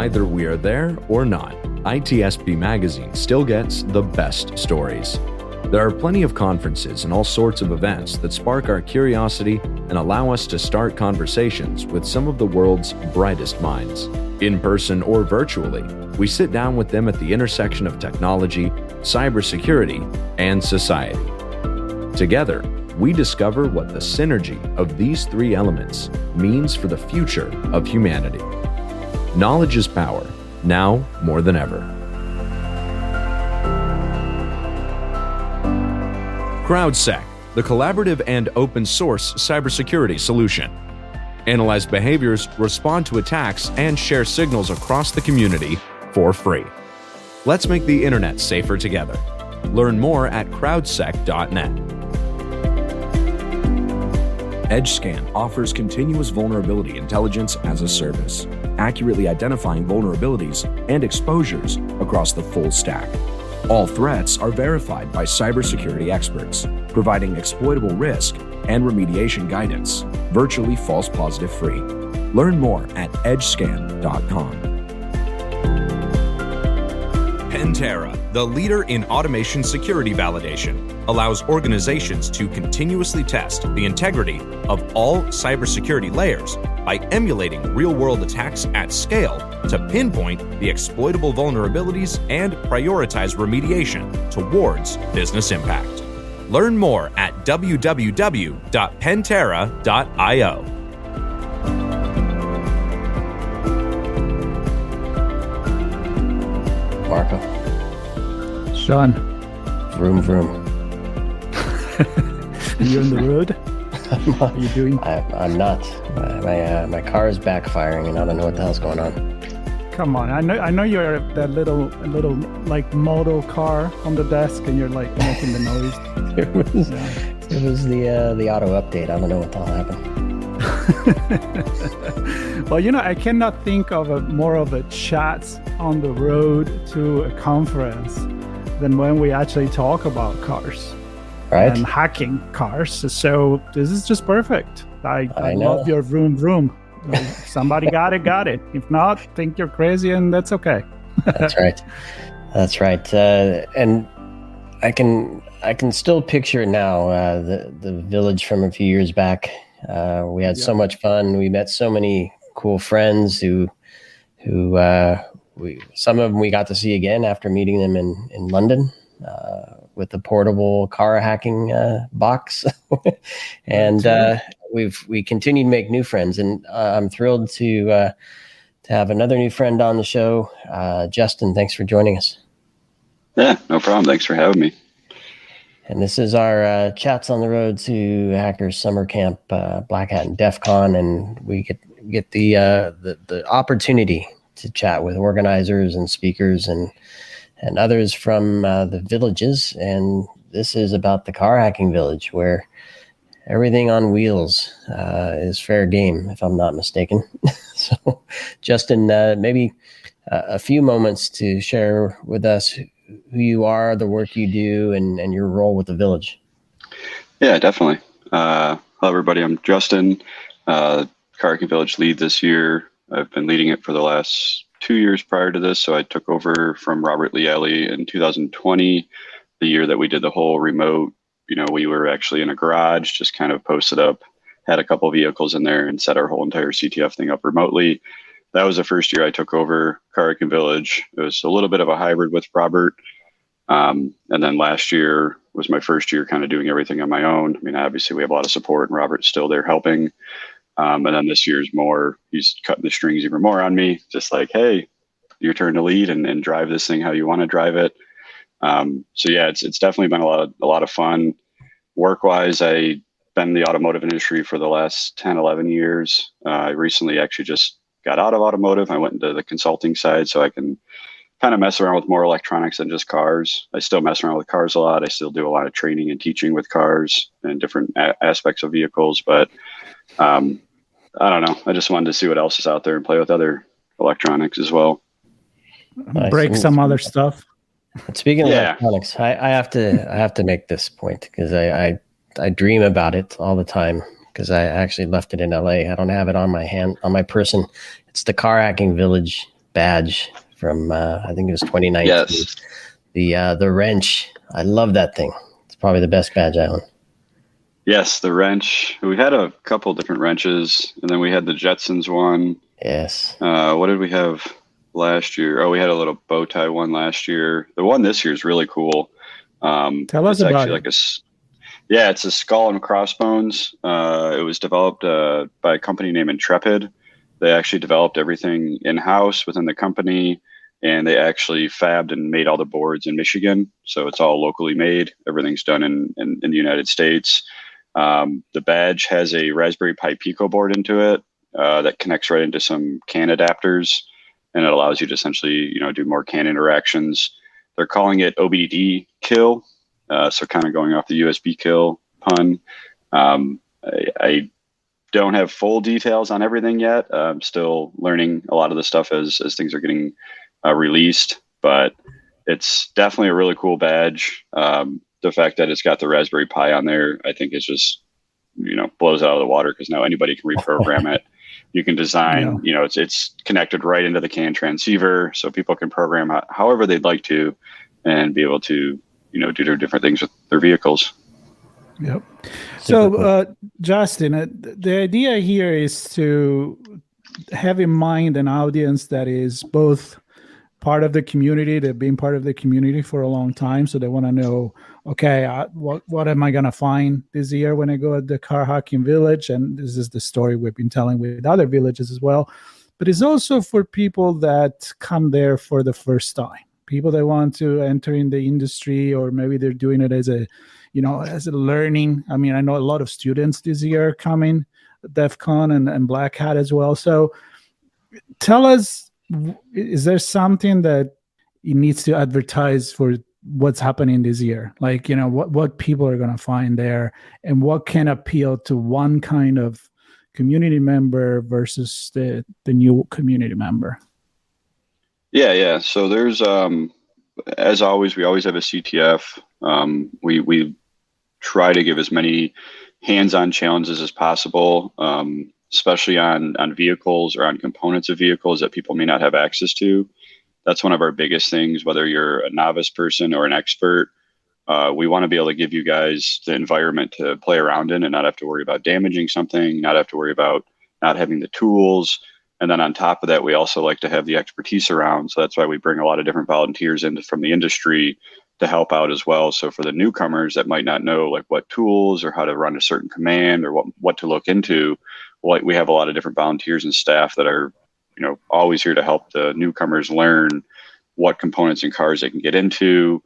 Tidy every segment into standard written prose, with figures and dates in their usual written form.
Either we are there or not, ITSP Magazine still gets the best stories. There are plenty of conferences and all sorts of events that spark our curiosity and allow us to start conversations with some of the world's brightest minds. In person or virtually, we sit down with them at the intersection of technology, cybersecurity, and society. Together, we discover what the synergy of these three elements means for the future of humanity. Knowledge is power, now more than ever. CrowdSec, the collaborative and open source cybersecurity solution. Analyze behaviors, respond to attacks, and share signals across the community for free. Let's make the internet safer together. Learn more at crowdsec.net. EdgeScan offers continuous vulnerability intelligence as a service, accurately identifying vulnerabilities and exposures across the full stack. All threats are verified by cybersecurity experts, providing exploitable risk and remediation guidance, virtually false positive free. Learn more at edgescan.com. Pantera, the leader in automation security validation, allows organizations to continuously test the integrity of all cybersecurity layers by emulating real-world attacks at scale to pinpoint the exploitable vulnerabilities and prioritize remediation towards business impact. Learn more at www.pantera.io. Marco. Sean. Vroom, vroom. You're on the road? What are you doing? I'm not. My car is backfiring and I don't know what the hell's going on. Come on, I know you're that little like model car on the desk and you're like making the noise. It was the auto update. I don't know what the hell happened. Well, I cannot think of more of a chat on the road to a conference than when we actually talk about cars. Right. And hacking cars. So this is just perfect. I love your vroom vroom. Somebody got it. If not, think you're crazy and that's okay. That's right. And I can still picture it now, the village from a few years back. We had so much fun. We met so many cool friends who some of them we got to see again after meeting them in London. With the portable car hacking box, and we continue to make new friends, and I'm thrilled to have another new friend on the show. Justin, thanks for joining us. Yeah, no problem. Thanks for having me. And this is our Chats on the Road to Hackers Summer Camp, Black Hat and DEF CON, and we get the opportunity to chat with organizers and speakers and others from the villages. And this is about the car hacking village, where everything on wheels is fair game, if I'm not mistaken. So, Justin, maybe a few moments to share with us who you are, the work you do, and your role with the village. Yeah, definitely. Hello, everybody. I'm Justin, car hacking village lead this year. I've been leading it for the last 2 years prior to this. So I took over from Robert Lieli in 2020, the year that we did the whole remote. We were actually in a garage, just kind of posted up, had a couple of vehicles in there and set our whole entire CTF thing up remotely. That was the first year I took over car hacking village. It was a little bit of a hybrid with Robert. And then last year was my first year kind of doing everything on my own. I mean, obviously we have a lot of support and Robert's still there helping. And then this year's more, he's cutting the strings even more on me, just like, hey, your turn to lead and drive this thing how you want to drive it. So yeah, it's definitely been a lot of fun. Work-wise, I've been in the automotive industry for the last 10, 11 years. I recently actually just got out of automotive. I went into the consulting side so I can kind of mess around with more electronics than just cars. I still mess around with cars a lot. I still do a lot of training and teaching with cars and different aspects of vehicles, but I don't know. I just wanted to see what else is out there and play with other electronics as well. Nice. Break some other stuff. Speaking of electronics, I have to make this point because I dream about it all the time because I actually left it in LA. I don't have it on my person. It's the car hacking village badge from I think it was 2019. Yes. The wrench. I love that thing. It's probably the best badge I own. Yes, the wrench. We had a couple different wrenches, and then we had the Jetsons one. Yes. What did we have last year? Oh, we had a little bow tie one last year. The one this year is really cool. Tell us about it. It's a skull and crossbones. It was developed by a company named Intrepid. They actually developed everything in-house within the company, and they actually fabbed and made all the boards in Michigan. So it's all locally made. Everything's done in the United States. The badge has a Raspberry Pi Pico board into it that connects right into some CAN adapters, and it allows you to essentially, do more CAN interactions. They're calling it OBD kill, so kind of going off the USB kill pun. I don't have full details on everything yet. I'm still learning a lot of the stuff as things are getting released, but it's definitely a really cool badge. The fact that it's got the Raspberry Pi on there, I think is just, blows out of the water, because now anybody can reprogram it. You can design, it's connected right into the CAN transceiver, so people can program however they'd like to and be able to, do their different things with their vehicles. Yep. So, Justin, the idea here is to have in mind an audience that is both part of the community, they've been part of the community for a long time, so they want to know, okay, what am I going to find this year when I go at the car hacking village? And this is the story we've been telling with other villages as well. But it's also for people that come there for the first time, people that want to enter in the industry, or maybe they're doing it as a learning. I mean, I know a lot of students this year are coming, DEF CON and Black Hat as well. So tell us, is there something that it needs to advertise for what's happening this year? Like, what people are going to find there, and what can appeal to one kind of community member versus the new community member? Yeah. So there's, as always, we always have a CTF. We try to give as many hands-on challenges as possible, especially on vehicles or on components of vehicles that people may not have access to. That's one of our biggest things, whether you're a novice person or an expert. We want to be able to give you guys the environment to play around in and not have to worry about damaging something, not have to worry about not having the tools. And then on top of that, we also like to have the expertise around. So that's why we bring a lot of different volunteers in from the industry to help out as well. So for the newcomers that might not know like what tools or how to run a certain command or what to look into, we have a lot of different volunteers and staff that are, always here to help the newcomers learn what components in cars they can get into,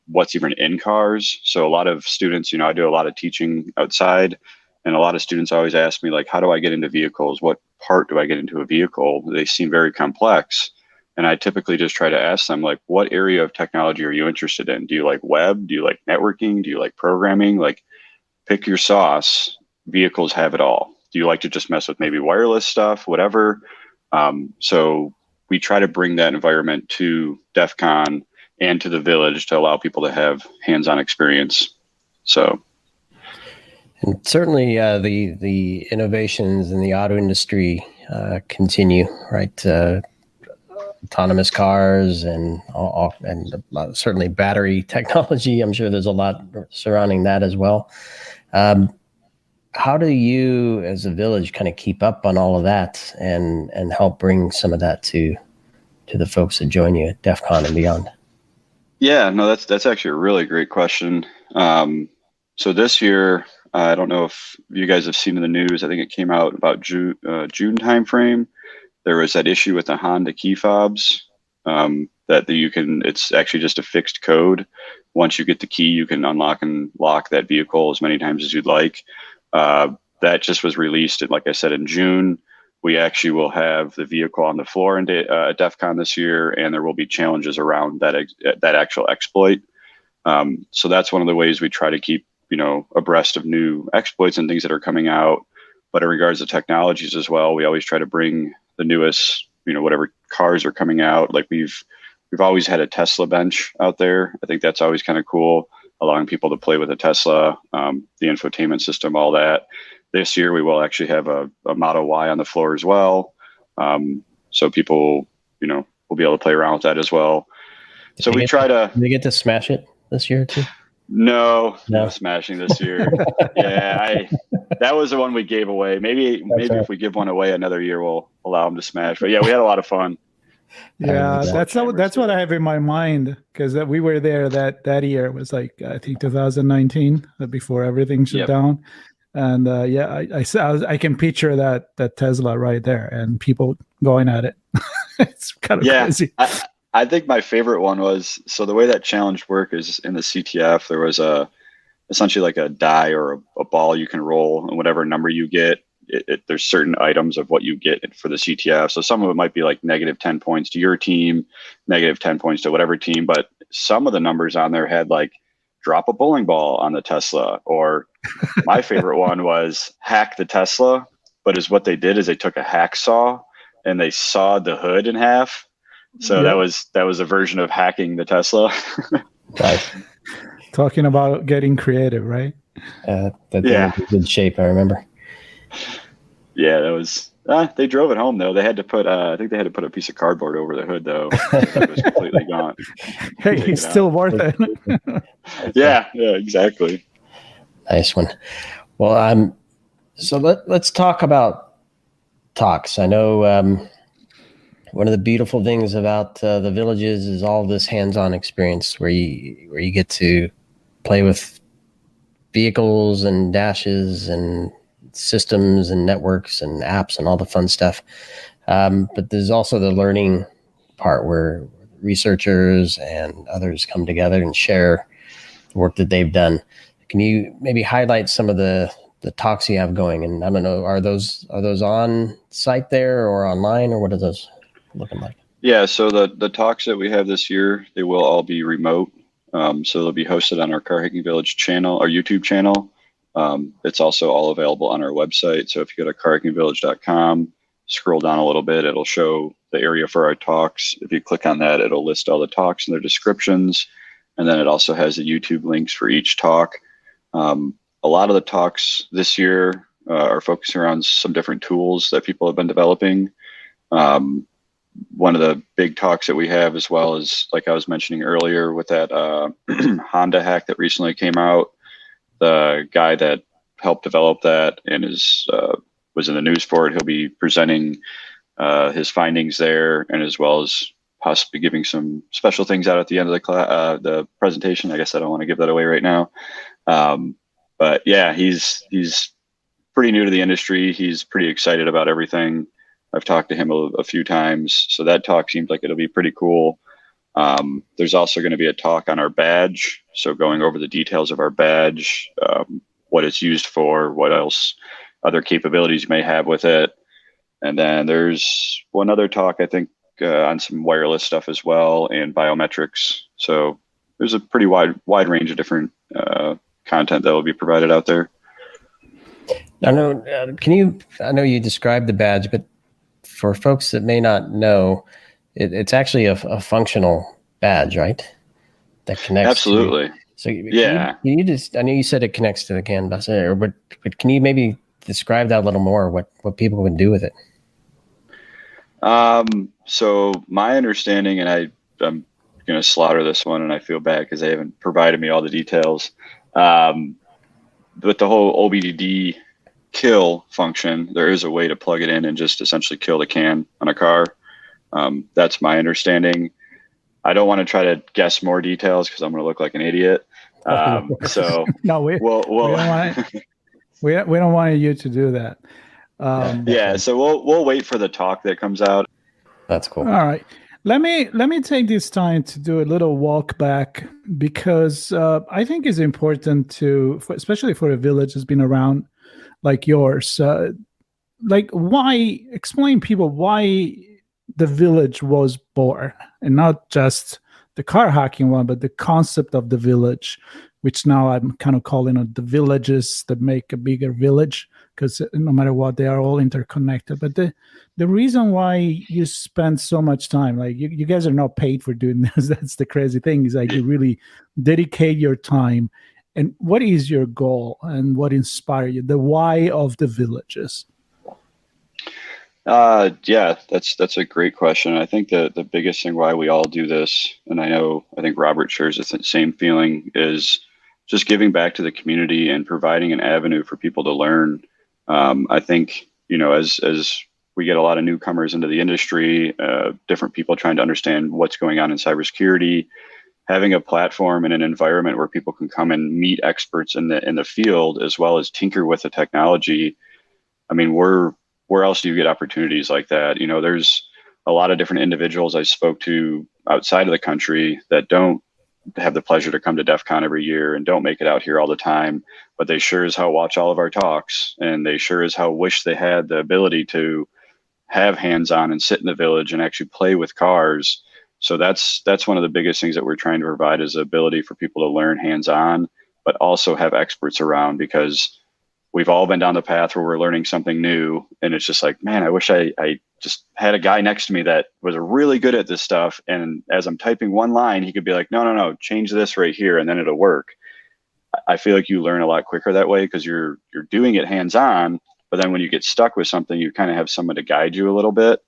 what's even in cars. So a lot of students, I do a lot of teaching outside, and a lot of students always ask me, like, how do I get into vehicles? What part do I get into a vehicle? They seem very complex. And I typically just try to ask them, like, what area of technology are you interested in? Do you like web? Do you like networking? Do you like programming? Like, pick your sauce. Vehicles have it all. Do you like to just mess with maybe wireless stuff, whatever? So we try to bring that environment to DEF CON and to the village to allow people to have hands-on experience. So. And certainly the innovations in the auto industry continue, right? Autonomous cars and certainly battery technology. I'm sure there's a lot surrounding that as well. How do you, as a village, kind of keep up on all of that and help bring some of that to the folks that join you at DEF CON and beyond? Yeah, no, that's actually a really great question. So this year, I don't know if you guys have seen in the news, I think it came out about June timeframe. There was that issue with the Honda key fobs it's actually just a fixed code. Once you get the key, you can unlock and lock that vehicle as many times as you'd like. That just was released, like I said, in June. We actually will have the vehicle on the floor at DEF CON this year, and there will be challenges around that actual exploit. So that's one of the ways we try to keep abreast of new exploits and things that are coming out. But in regards to technologies as well, we always try to bring the newest, whatever cars are coming out. Like we've always had a Tesla bench out there. I think that's always kind of cool, allowing people to play with a Tesla, the infotainment system, all that. This year, we will actually have a Model Y on the floor as well. So people, we'll be able to play around with that as well. So we try to. Did they get to smash it this year too? No smashing this year. Yeah, that was the one we gave away. Maybe if we give one away another year, we'll allow them to smash. But yeah, we had a lot of fun. Yeah, that's what I have in my mind, because we were there that year. It was like, I think 2019, before everything shut down. And I can picture that Tesla right there and people going at it. It's kind of crazy. I think my favorite one was, so the way that challenge worked is in the CTF, there was essentially like a die or a ball you can roll, and whatever number you get, there's certain items of what you get for the CTF. So some of it might be like -10 points to your team, -10 points to whatever team, but some of the numbers on there had like drop a bowling ball on the Tesla, or my favorite one was hack the Tesla. But what they did is they took a hacksaw and they sawed the hood in half. So that was a version of hacking the Tesla. Right. Talking about getting creative, right? That's in good shape, I remember. Yeah, that was. They drove it home though. They had to put. I think they had to put a piece of cardboard over the hood though. It was completely gone. Hey, it's still worth it. Yeah, exactly. Nice one. Well, so let's talk about talks. I know one of the beautiful things about the villages is all this hands-on experience where you get to play with vehicles and dashes and systems and networks and apps and all the fun stuff. But there's also the learning part where researchers and others come together and share the work that they've done. Can you maybe highlight some of the talks you have going? And I don't know, are those on site there or online, or what are those looking like? Yeah, so the talks that we have this year, they will all be remote. So they'll be hosted on our Car Hacking Village channel, our YouTube channel. It's also all available on our website. So if you go to carhackingvillage.com, scroll down a little bit, it'll show the area for our talks. If you click on that, it'll list all the talks and their descriptions. And then it also has the YouTube links for each talk. A lot of the talks this year are focusing around some different tools that people have been developing. One of the big talks that we have, as well as, like I was mentioning earlier, with that Honda hack that recently came out, the guy that helped develop that and was in the news for it, he'll be presenting his findings there, and as well as possibly giving some special things out at the end of the presentation. I guess I don't want to give that away right now. But yeah, he's pretty new to the industry. He's pretty excited about everything. I've talked to him a few times, so that talk seems like it'll be pretty cool. There's also going to be a talk on our badge, so going over the details of our badge, what it's used for, what else, other capabilities you may have with it. And then there's one other talk, I think, on some wireless stuff as well, and biometrics. So there's a pretty wide range of different content that will be provided out there. I know. I know you described the badge, but for folks that may not know, it's actually a functional badge, right? That connects. Absolutely. Can you just? I know you said it connects to the CAN bus, but can you maybe describe that a little more? What people can do with it? So my understanding, and I'm going to slaughter this one, and I feel bad because they haven't provided me all the details. With the whole OBD kill function, there is a way to plug it in and just essentially kill the CAN on a car. That's my understanding. I don't want to try to guess more details because I'm going to look like an idiot. So no, we don't want you to do that. So we'll wait for the talk that comes out. That's cool. All right. Let me take this time to do a little walk back, because I think it's important especially for a village that's been around like yours. Explain people why the village was born, and not just the car hacking one, but the concept of the village, which now I'm kind of calling it the villages that make a bigger village, because no matter what, they are all interconnected. But the reason why you spend so much time, like you guys are not paid for doing this. That's the crazy thing, is like you really dedicate your time. And what is your goal and what inspires you? The why of the villages? Yeah, that's a great question. I think the biggest thing why we all do this, and I think Robert shares the same feeling, is just giving back to the community and providing an avenue for people to learn. I think, as we get a lot of newcomers into the industry, different people trying to understand what's going on in cybersecurity, having a platform and an environment where people can come and meet experts in the field as well as tinker with the technology. I mean, where else do you get opportunities like that? There's a lot of different individuals I spoke to outside of the country that don't have the pleasure to come to DEF CON every year and don't make it out here all the time, but they sure as hell watch all of our talks, and they sure as hell wish they had the ability to have hands-on and sit in the village and actually play with cars. So that's one of the biggest things that we're trying to provide, is the ability for people to learn hands-on, but also have experts around, because we've all been down the path where we're learning something new, and it's just like, man, I wish I just had a guy next to me that was really good at this stuff, and as I'm typing one line, he could be like, no, change this right here, and then it'll work. I feel like you learn a lot quicker that way, because you're doing it hands-on, but then when you get stuck with something, you kind of have someone to guide you a little bit.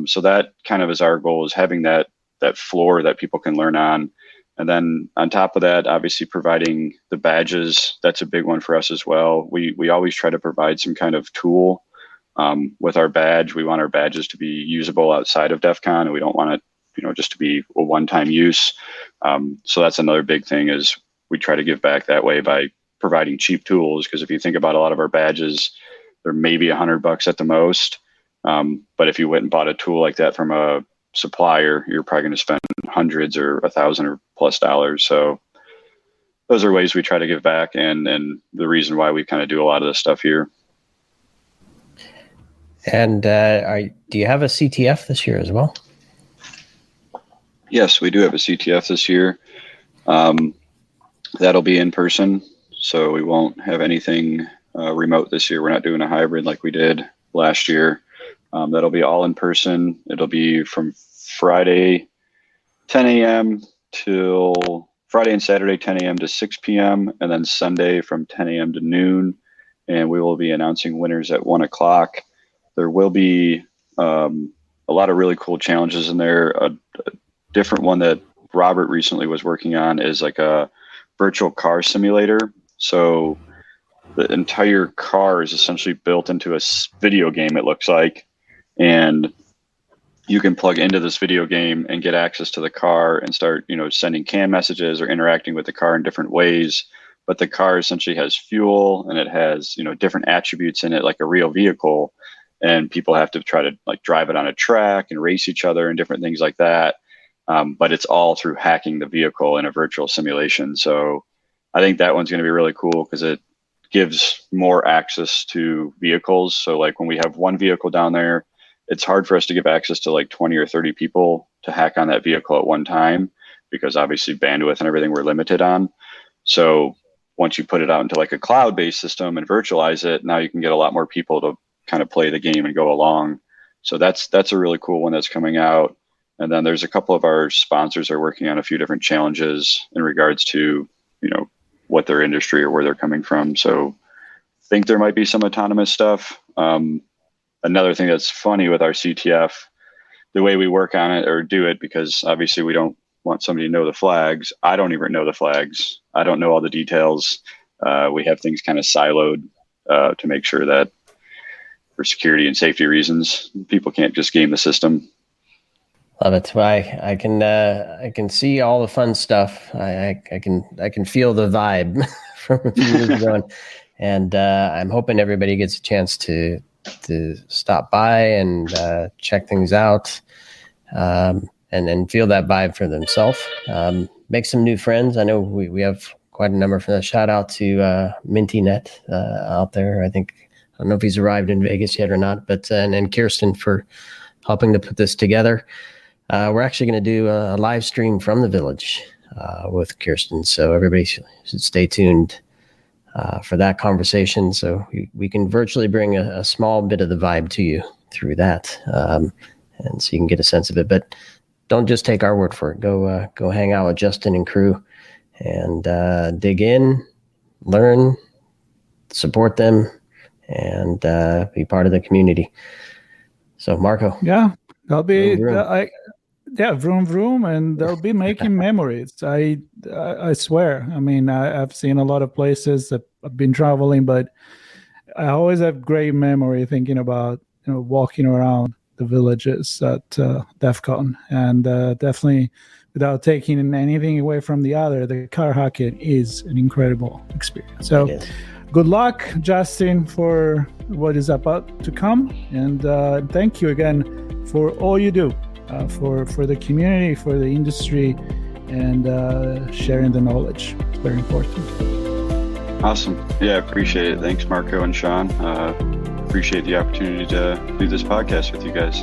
So that kind of is our goal, is having that floor that people can learn on. And then on top of that, obviously providing the badges, that's a big one for us as well. We always try to provide some kind of tool with our badge. We want our badges to be usable outside of DEF CON, and we don't want it, just to be a one-time use. So that's another big thing, is we try to give back that way by providing cheap tools. Because if you think about a lot of our badges, they're maybe $100 at the most. But if you went and bought a tool like that from a supplier, you're probably going to spend hundreds or $1,000 or plus dollars. So those are ways we try to give back, and the reason why we kind of do a lot of this stuff here. And do you have a CTF this year as well? Yes, we do have a CTF this year. That'll be in person, so we won't have anything remote this year. We're not doing a hybrid like we did last year. That'll be all in person. It'll be from Friday 10 a.m. till Friday and Saturday 10 a.m. to 6 p.m. and then Sunday from 10 a.m. to noon. And we will be announcing winners at 1 o'clock. There will be a lot of really cool challenges in there. A different one that Robert recently was working on is like a virtual car simulator. So the entire car is essentially built into a video game, it looks like. And you can plug into this video game and get access to the car and start, sending CAN messages or interacting with the car in different ways. But the car essentially has fuel, and it has, different attributes in it, like a real vehicle. And people have to try to drive it on a track and race each other and different things like that. But it's all through hacking the vehicle in a virtual simulation. So I think that one's going to be really cool, because it gives more access to vehicles. So when we have one vehicle down there, it's hard for us to give access to 20 or 30 people to hack on that vehicle at one time, because obviously bandwidth and everything we're limited on. So once you put it out into a cloud-based system and virtualize it, now you can get a lot more people to kind of play the game and go along. So that's a really cool one that's coming out. And then there's a couple of our sponsors are working on a few different challenges in regards to, what their industry or where they're coming from. So I think there might be some autonomous stuff. Another thing that's funny with our CTF, the way we work on it or do it, because obviously we don't want somebody to know the flags. I don't even know the flags. I don't know all the details. We have things kind of siloed to make sure that for security and safety reasons, people can't just game the system. Love it. Well, I can see all the fun stuff. I can feel the vibe from a few years ago, and I'm hoping everybody gets a chance to stop by and check things out, and feel that vibe for themselves. Make some new friends. I know we have quite a number. For shout out to MintyNet out there. I don't know if he's arrived in Vegas yet or not, but and Kirsten for helping to put this together. We're actually going to do a live stream from the village with Kirsten, so everybody should stay tuned for that conversation. So we can virtually bring a small bit of the vibe to you through that, and so you can get a sense of it. But don't just take our word for it. Go hang out with Justin and crew, and dig in, learn, support them, and be part of the community. So Marco. Yeah, they'll be Vroom, vroom vroom, and they'll be making memories. I swear. I mean, I've seen a lot of places that I've been traveling, but I always have great memory thinking about walking around the villages at DEF CON, and definitely without taking anything away from the other, the car hacking is an incredible experience. So good luck, Justin, for what is about to come, and thank you again for all you do for the community, for the industry, and sharing the knowledge. It's very important. Awesome. Yeah, appreciate it. Thanks, Marco and Sean. Appreciate the opportunity to do this podcast with you guys.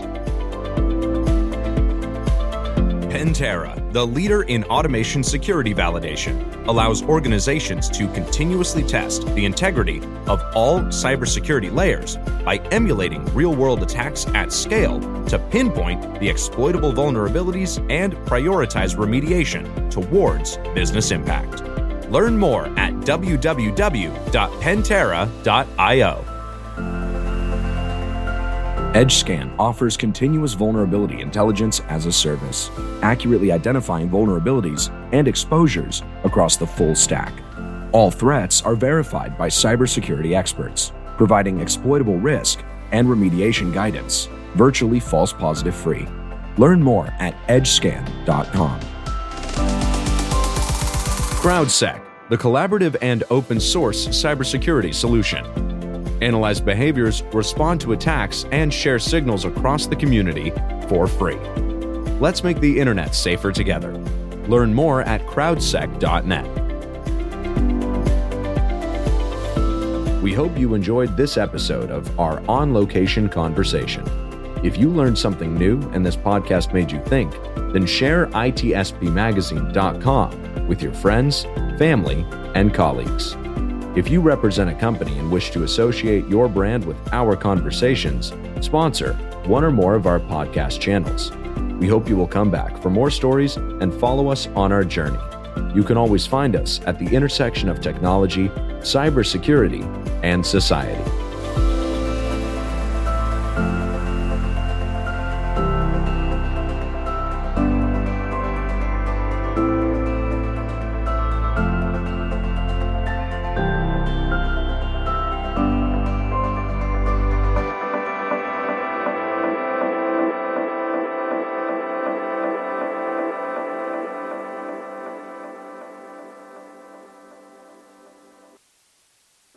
Pantera, the leader in automation security validation, allows organizations to continuously test the integrity of all cybersecurity layers by emulating real-world attacks at scale to pinpoint the exploitable vulnerabilities and prioritize remediation towards business impact. Learn more at www.pantera.io. EdgeScan offers continuous vulnerability intelligence as a service, accurately identifying vulnerabilities and exposures across the full stack. All threats are verified by cybersecurity experts, providing exploitable risk and remediation guidance, virtually false positive free. Learn more at edgescan.com. CrowdSec, the collaborative and open source cybersecurity solution. Analyze behaviors, respond to attacks, and share signals across the community for free. Let's make the internet safer together. Learn more at crowdsec.net. We hope you enjoyed this episode of our on-location conversation. If you learned something new and this podcast made you think, then share itspmagazine.com with your friends, family, and colleagues. If you represent a company and wish to associate your brand with our conversations, sponsor one or more of our podcast channels. We hope you will come back for more stories and follow us on our journey. You can always find us at the intersection of technology, cybersecurity, and society.